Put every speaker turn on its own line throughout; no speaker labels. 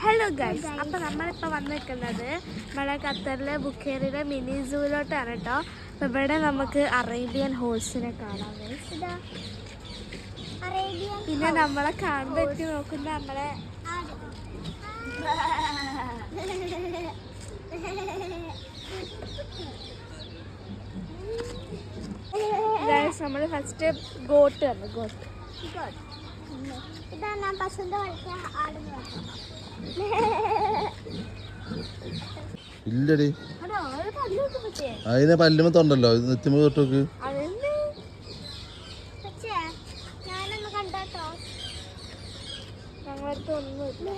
Hello guys, അപ്പൊ നമ്മളിപ്പോ വന്നിരിക്കുന്നത് നമ്മളെ ഖത്തറിലെ ബുഖേറിയിലെ മിനി സൂവിലോട്ടാണ് കേട്ടോ. അപ്പൊ ഇവിടെ നമുക്ക് അറേബ്യൻ ഹോഴ്സിനെ കാണാം. പിന്നെ നമ്മളെ കാണുമ്പോ എത്തി നോക്കുന്ന നമ്മളെ ഗൈസ്, നമ്മള് ഫസ്റ്റ് ഗോട്ട് വന്നു. ഗോട്ട് ഇതാണ് പശുവിന്റെ
ഇല്ലടി, അതിനെ പല്ലുമത്തുണ്ടല്ലോ നെറ്റുമ്പോ തൊട്ടോക്ക്.
ഞാനൊന്ന് കണ്ടോ, ഞങ്ങളടുത്ത് ഒന്നുമില്ല.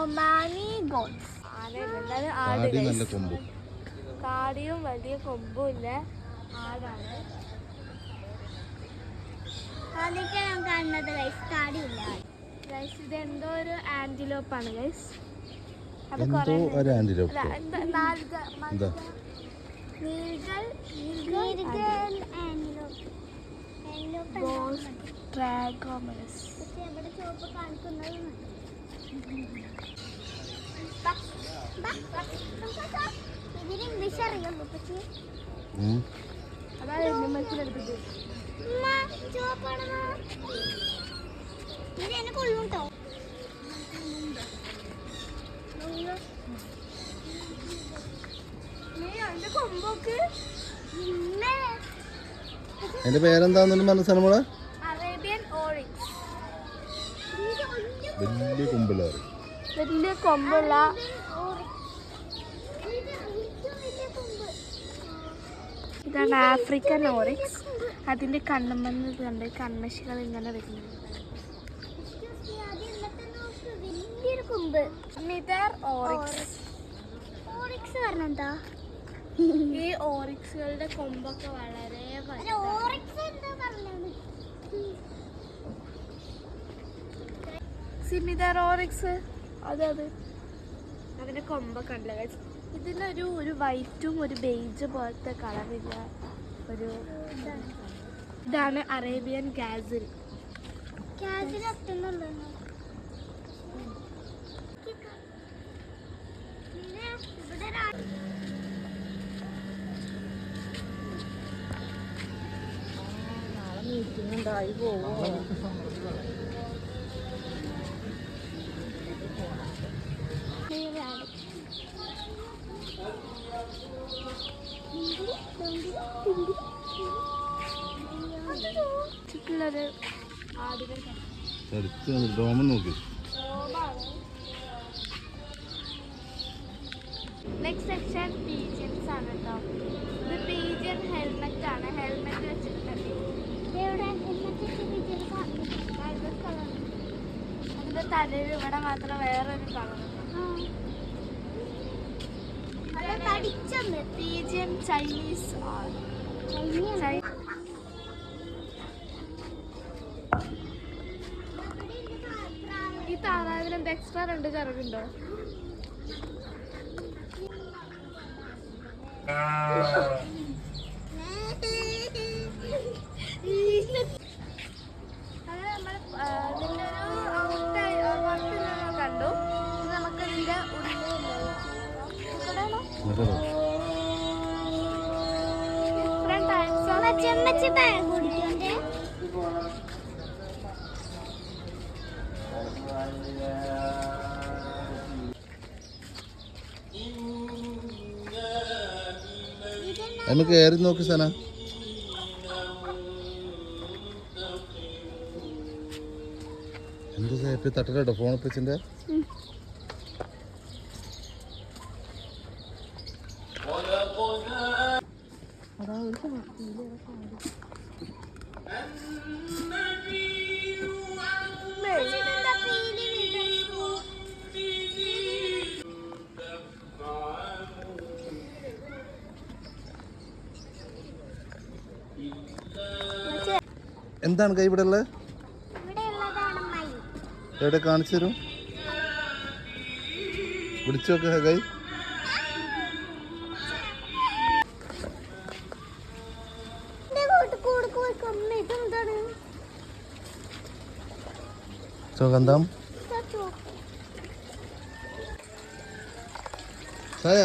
ഒമാനി ഗോട്ട്സ് ആട്, കാടിയും വലിയ കൊമ്പും ഇല്ല ആടാണ്. കാണുന്നത് കാടിയില്ല ഗൈസ്. ഇത് എന്തോ ഒരു ആന്റിലോപ്പാണ് ഗൈസ്. അത് ഇംഗ്ലീഷ് അറിയാമോ? അതായത് മനസ്സിലെടുത്തിട്ട് കൊള്ളുണ്ടോ?
അതിന്റെ പേരെന്താന്ന് മനസ്സിലാ മോളെ?
Arabian Oryx.
വലിയ കൊമ്പുള്ള
ഇതാണ് ആഫ്രിക്കൻ ഓറിക്സ്. അതിന്റെ കണ്ണുമെന്ന് കണ്ട് കണ്ണശികൾ ഇങ്ങനെ വരുന്നുണ്ട്. ഈ ഓറിക്സുകളുടെ കൊമ്പൊക്കെ വളരെ സിമിതർ ഓറിക്സ്. അതെ, അതിന്റെ കൊമ്പൊക്കെ ഉണ്ടല്ലോ. ഇതിനൊരു വൈറ്റും ഒരു ബേജ് പോലത്തെ കളറില്ല ഒരു ഇതാണ് അറേബ്യൻ ഗാസിൽ. മീറ്റിംഗുണ്ടായി പോവോ? നെക്സ്റ്റ് സെക്ഷൻ പീജിയൻസ് ആണ് കേട്ടോ. ഇത് പീജിയൻ ഹെൽമെറ്റ് ആണ്. ഹെൽമെറ്റ് വെച്ചിട്ടുണ്ട്. അതിന്റെ തലയിൽ ഇവിടെ മാത്രം വേറൊരു കളറുണ്ട്. പീജിയൻ ചൈനീസ് ഈ താറാവിന് എന്താ എക്സ്ട്രാ 2 ചിറകുണ്ടോ? അത് നമ്മൾ ഇതിൻ്റെ ഒരു കണ്ടു. നമുക്ക് ഇതിന്റെ ഡിഫറെന്റ് ടൈപ്സ് കുടിക്കണ്ടേ.
നമുക്ക് കയറി നോക്ക് സന. എന്ത് സാപ്പ് തട്ടലോ ഫോൺ പിച്ചിന്റെ. എന്താണ് കൈ ഇവിടെ ഉള്ളത്? എവിടെ കാണിച്ചു തരും? വിളിച്ചു നോക്ക കൈ. സുഗന്ധം സായ